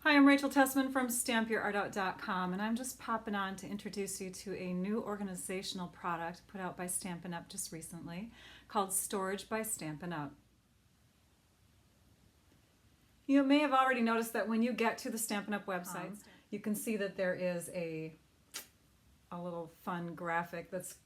Hi, I'm Rachel Tessman from StampYourArtOut.com, and I'm just popping on to introduce you to a new organizational product put out by Stampin' Up just recently called Storage by Stampin' Up. You may have already noticed that when you get to the Stampin' Up website, you can see that there is a little fun graphic that's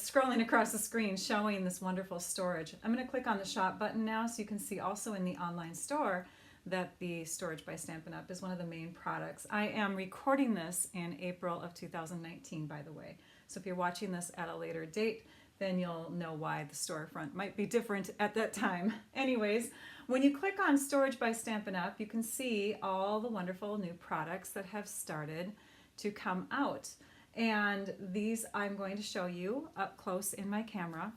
scrolling across the screen showing this wonderful storage. I'm going to click on the shop button now so you can see also in the online store that the Storage by Stampin' Up is one of the main products. I am recording this in April of 2019, by the way. So if you're watching this at a later date, then you'll know why the storefront might be different at that time. Anyways, when you click on Storage by Stampin' Up, you can see all the wonderful new products that have started to come out. And these I'm going to show you up close in my camera.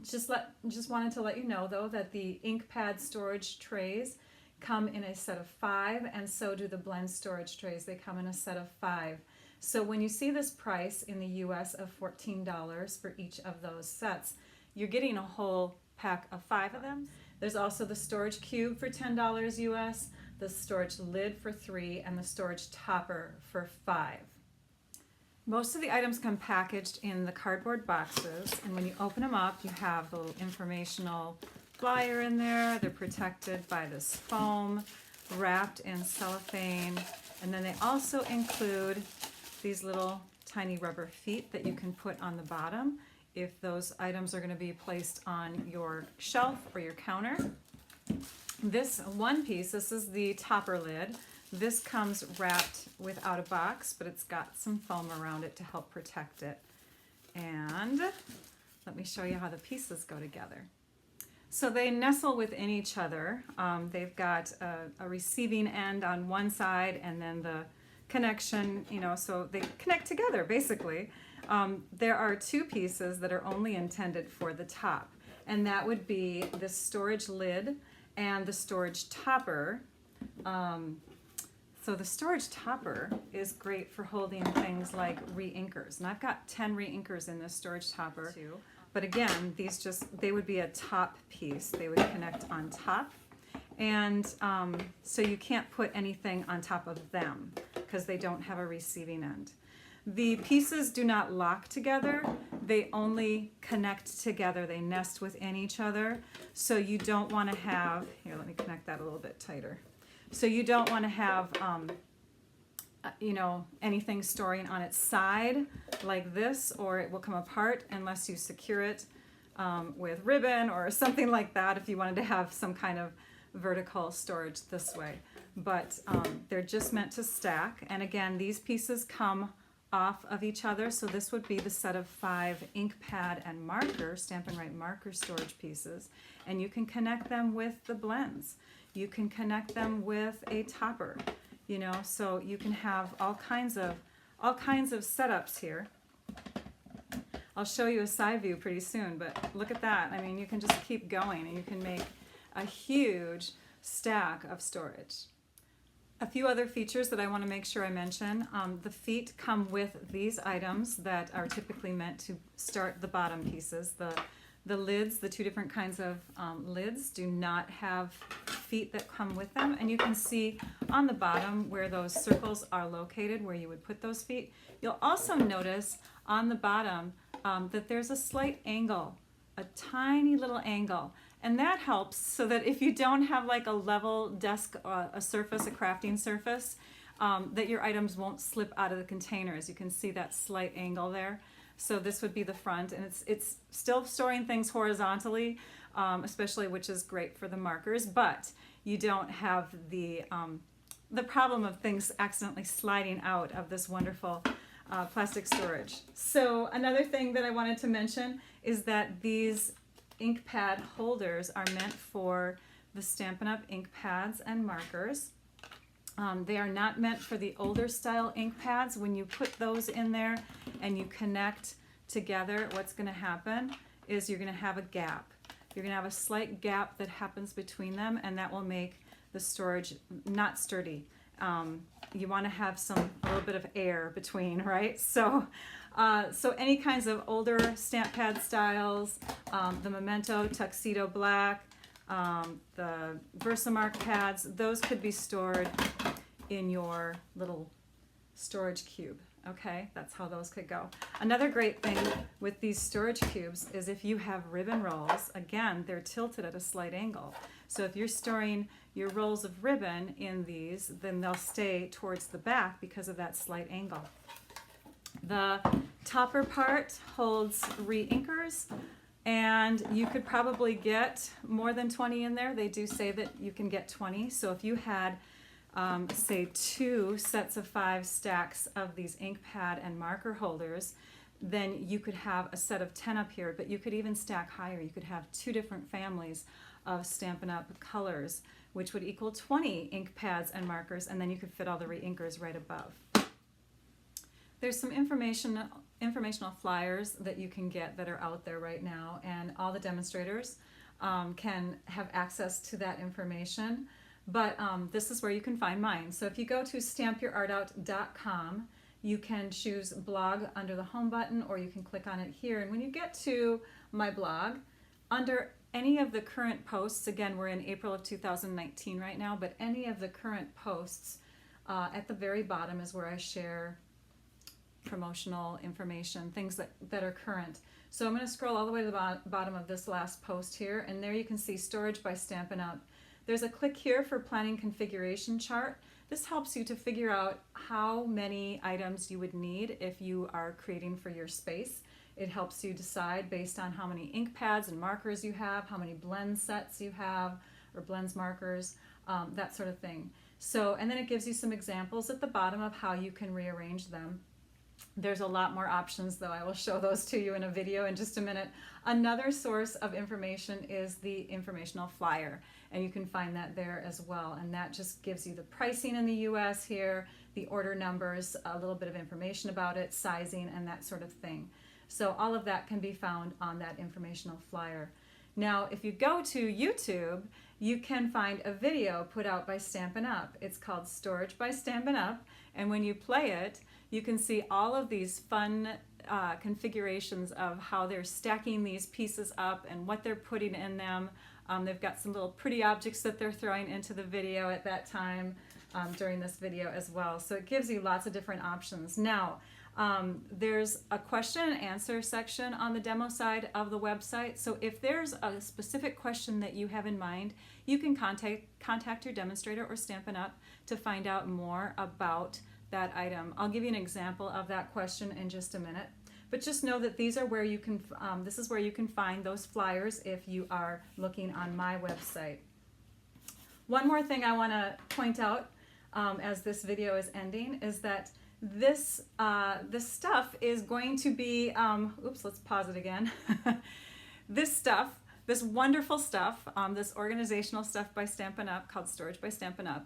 Just wanted to let you know though that the ink pad storage trays come in a set of 5, and so do the blend storage trays. They come in a set of 5. So when you see this price in the US of $14 for each of those sets, you're getting a whole pack of 5 of them. There's also the storage cube for $10 US, the storage lid for $3, and the storage topper for $5. Most of the items come packaged in the cardboard boxes, and when you open them up, you have the little informational flyer in there. They're protected by this foam, wrapped in cellophane, and then they also include these little tiny rubber feet that you can put on the bottom if those items are going to be placed on your shelf or your counter. This one piece, this is the topper lid. This comes wrapped without a box, but it's got some foam around it to help protect it. And let me show you how the pieces go together. So they nestle within each other. They've got a receiving end on one side and then the connection, so they connect together basically. There are 2 pieces that are only intended for the top, and that would be the storage lid and the storage topper. So the storage topper is great for holding things like re-inkers. And I've got 10 re-inkers in this storage topper too. But again, they would be a top piece. They would connect on top. And so you can't put anything on top of them because they don't have a receiving end. The pieces do not lock together. They only connect together. They nest within each other. So you don't want to have, here, let me connect that a little bit tighter. So you don't want to have, anything storing on its side like this, or it will come apart unless you secure it with ribbon or something like that if you wanted to have some kind of vertical storage this way. But they're just meant to stack. And again, these pieces come off of each other. So this would be the set of 5 ink pad and marker, Stampin' Write marker storage pieces. And you can connect them with the blends. You can connect them with a topper, so you can have all kinds of setups here. I'll show you a side view pretty soon, but look at that. I mean, you can just keep going and you can make a huge stack of storage. A few other features that I want to make sure I mention. The feet come with these items that are typically meant to start the bottom pieces. The lids, the 2 different kinds of lids, do not have feet that come with them. And you can see on the bottom where those circles are located, where you would put those feet. You'll also notice on the bottom that there's a slight angle, a tiny little angle. And that helps so that if you don't have like a level desk, a surface, a crafting surface, that your items won't slip out of the container. As you can see that slight angle there. So this would be the front, and it's still storing things horizontally, especially, which is great for the markers, but you don't have the problem of things accidentally sliding out of this wonderful plastic storage. So another thing that I wanted to mention is that these ink pad holders are meant for the Stampin' Up ink pads and markers. They are not meant for the older style ink pads. When you put those in there and you connect together, what's going to happen is you're going to have a gap. You're going to have a slight gap that happens between them, and that will make the storage not sturdy. You want to have a little bit of air between, right? So any kinds of older stamp pad styles, the Memento Tuxedo Black, the Versamark pads, those could be stored in your little storage cube. Okay, that's how those could go. Another great thing with these storage cubes is if you have ribbon rolls, again, they're tilted at a slight angle. So if you're storing your rolls of ribbon in these, then they'll stay towards the back because of that slight angle. The topper part holds re-inkers, and you could probably get more than 20 in there. They do say that you can get 20. So if you had say 2 sets of 5 stacks of these ink pad and marker holders, then you could have a set of 10 up here, but you could even stack higher. You could have 2 different families of Stampin' Up! Colors, which would equal 20 ink pads and markers, and then you could fit all the re-inkers right above. There's some informational flyers that you can get that are out there right now, and all the demonstrators can have access to that information. But this is where you can find mine. So if you go to stampyourartout.com, you can choose blog under the home button, or you can click on it here. And when you get to my blog, under any of the current posts, again, we're in April of 2019 right now, but any of the current posts, at the very bottom is where I share promotional information, things that are current. So I'm going to scroll all the way to the bottom of this last post here, and there you can see Storage by Stampin' Up! There's a click here for planning configuration chart. This helps you to figure out how many items you would need if you are creating for your space. It helps you decide based on how many ink pads and markers you have, how many blend sets you have, or blends markers, that sort of thing. So, and then it gives you some examples at the bottom of how you can rearrange them. There's a lot more options, though. I will show those to you in a video in just a minute. Another source of information is the Informational Flyer, and you can find that there as well. And that just gives you the pricing in the US here, the order numbers, a little bit of information about it, sizing, and that sort of thing. So all of that can be found on that Informational Flyer. Now, if you go to YouTube, you can find a video put out by Stampin' Up! It's called Storage by Stampin' Up! And when you play it, you can see all of these fun configurations of how they're stacking these pieces up and what they're putting in them. They've got some little pretty objects that they're throwing into the video at that time during this video as well. So it gives you lots of different options. Now, there's a question and answer section on the demo side of the website. So if there's a specific question that you have in mind, you can contact your demonstrator or Stampin' Up! To find out more about that item. I'll give you an example of that question in just a minute. But just know that these are where you can, this is where you can find those flyers if you are looking on my website. One more thing I want to point out as this video is ending is that this stuff is going to be, oops, let's pause it again. This stuff, this wonderful stuff, this organizational stuff by Stampin' Up! Called Storage by Stampin' Up!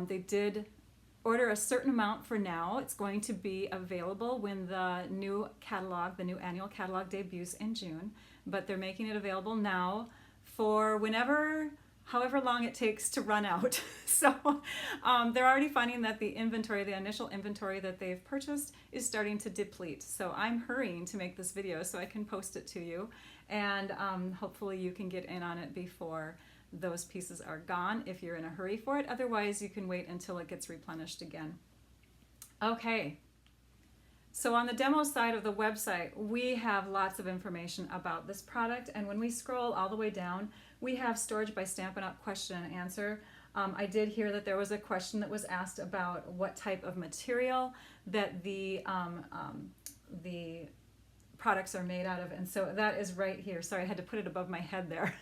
They did order a certain amount for now. It's going to be available when the new catalog, the new annual catalog debuts in June, but they're making it available now for however long it takes to run out. So they're already finding that the inventory, the initial inventory that they've purchased is starting to deplete. So I'm hurrying to make this video so I can post it to you, and hopefully you can get in on it before those pieces are gone if you're in a hurry for it. Otherwise, you can wait until it gets replenished again. Okay, so on the demo side of the website, we have lots of information about this product, and when we scroll all the way down, we have Storage by Stampin' Up! Question and answer. I did hear that there was a question that was asked about what type of material that the products are made out of, and so that is right here. Sorry, I had to put it above my head there.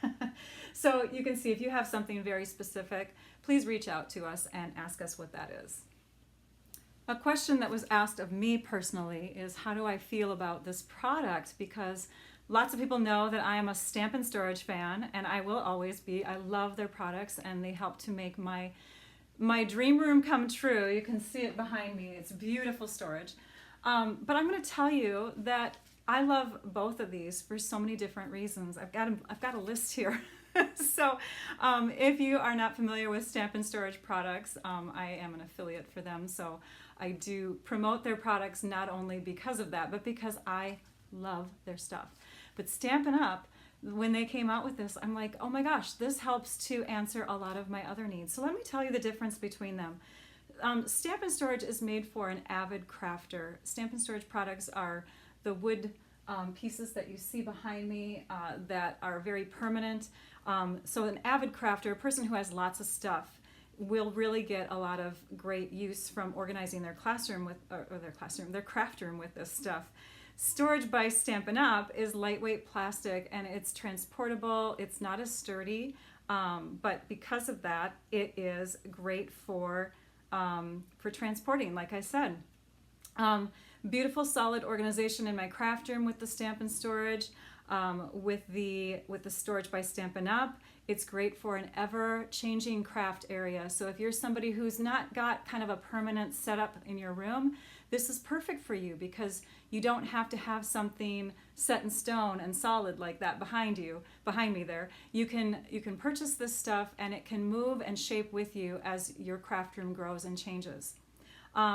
So you can see if you have something very specific, please reach out to us and ask us what that is. A question that was asked of me personally is, how do I feel about this product? Because lots of people know that I am a Stampin' Storage fan, and I will always be. I love their products, and they help to make my dream room come true. You can see it behind me. It's beautiful storage. But I'm going to tell you that I love both of these for so many different reasons. I've got a list here. So if you are not familiar with Stampin' Storage products, I am an affiliate for them. So I do promote their products not only because of that, but because I love their stuff. But Stampin' Up! when they came out with this, I'm like, oh my gosh, this helps to answer a lot of my other needs. So let me tell you the difference between them. Stampin' Storage is made for an avid crafter. Stampin' Storage products are the wood pieces that you see behind me that are very permanent. So an avid crafter, a person who has lots of stuff, will really get a lot of great use from organizing their classroom with, or their craft room with this stuff. Storage by Stampin' Up is lightweight plastic and it's transportable. It's not as sturdy, but because of that, it is great for transporting, like I said. Beautiful solid organization in my craft room with the Stampin' Storage. With the Storage by Stampin' Up, it's great for an ever-changing craft area. So if you're somebody who's not got kind of a permanent setup in your room, this is perfect for you because you don't have to have something set in stone and solid like that behind me there. You can purchase this stuff and it can move and shape with you as your craft room grows and changes.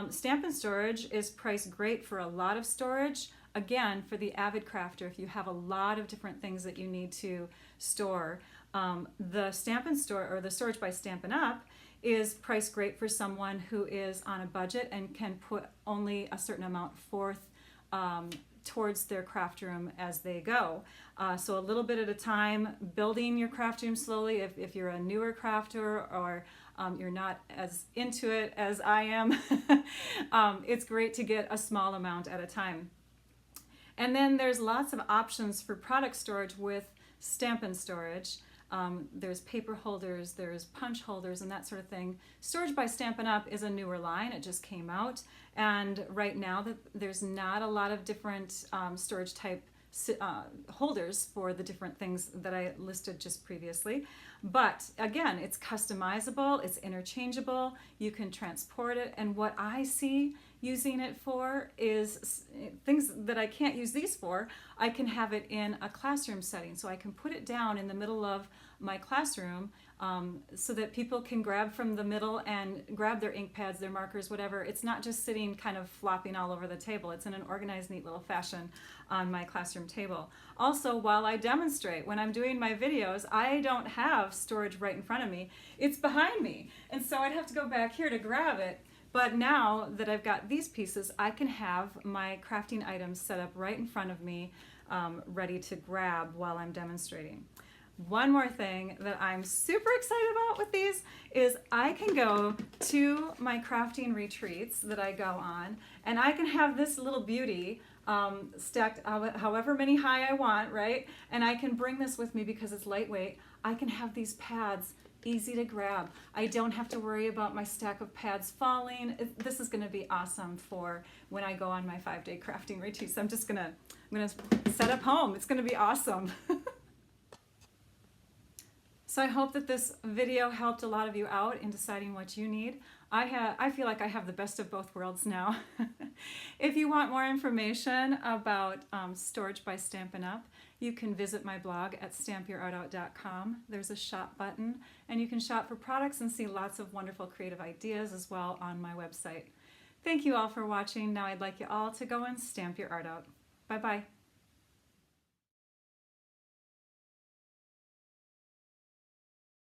Stampin' Storage is priced great for a lot of storage. Again, for the avid crafter, if you have a lot of different things that you need to store, the Stampin' Store or the Storage by Stampin' Up is priced great for someone who is on a budget and can put only a certain amount forth towards their craft room as they go. So a little bit at a time, building your craft room slowly. If you're a newer crafter or you're not as into it as I am, it's great to get a small amount at a time. And then there's lots of options for product storage with Stampin' Storage. There's paper holders, there's punch holders, and that sort of thing. Storage by Stampin' Up is a newer line. It just came out. And right now, there's not a lot of different storage type holders for the different things that I listed just previously. But again, it's customizable, it's interchangeable, you can transport it, and what I see using it for is things that I can't use these for. I can have it in a classroom setting, so I can put it down in the middle of my classroom so that people can grab from the middle and grab their ink pads, their markers, whatever. It's not just sitting kind of flopping all over the table. It's in an organized, neat little fashion on my classroom table. Also, while I demonstrate, when I'm doing my videos, I don't have storage right in front of me. It's behind me. And so I'd have to go back here to grab it. But now that I've got these pieces, I can have my crafting items set up right in front of me, ready to grab while I'm demonstrating. One more thing that I'm super excited about with these is I can go to my crafting retreats that I go on, and I can have this little beauty stacked however many high I want, right? And I can bring this with me because it's lightweight. I can have these pads easy to grab. I don't have to worry about my stack of pads falling. This is going to be awesome for when I go on my 5-day crafting retreat. So I'm gonna set up home. It's going to be awesome. So I hope that this video helped a lot of you out in deciding what you need. I feel like I have the best of both worlds now. If you want more information about Storage by Stampin' Up, you can visit my blog at stampyourartout.com. There's a shop button, and you can shop for products and see lots of wonderful creative ideas as well on my website. Thank you all for watching. Now I'd like you all to go and stamp your art out. Bye-bye.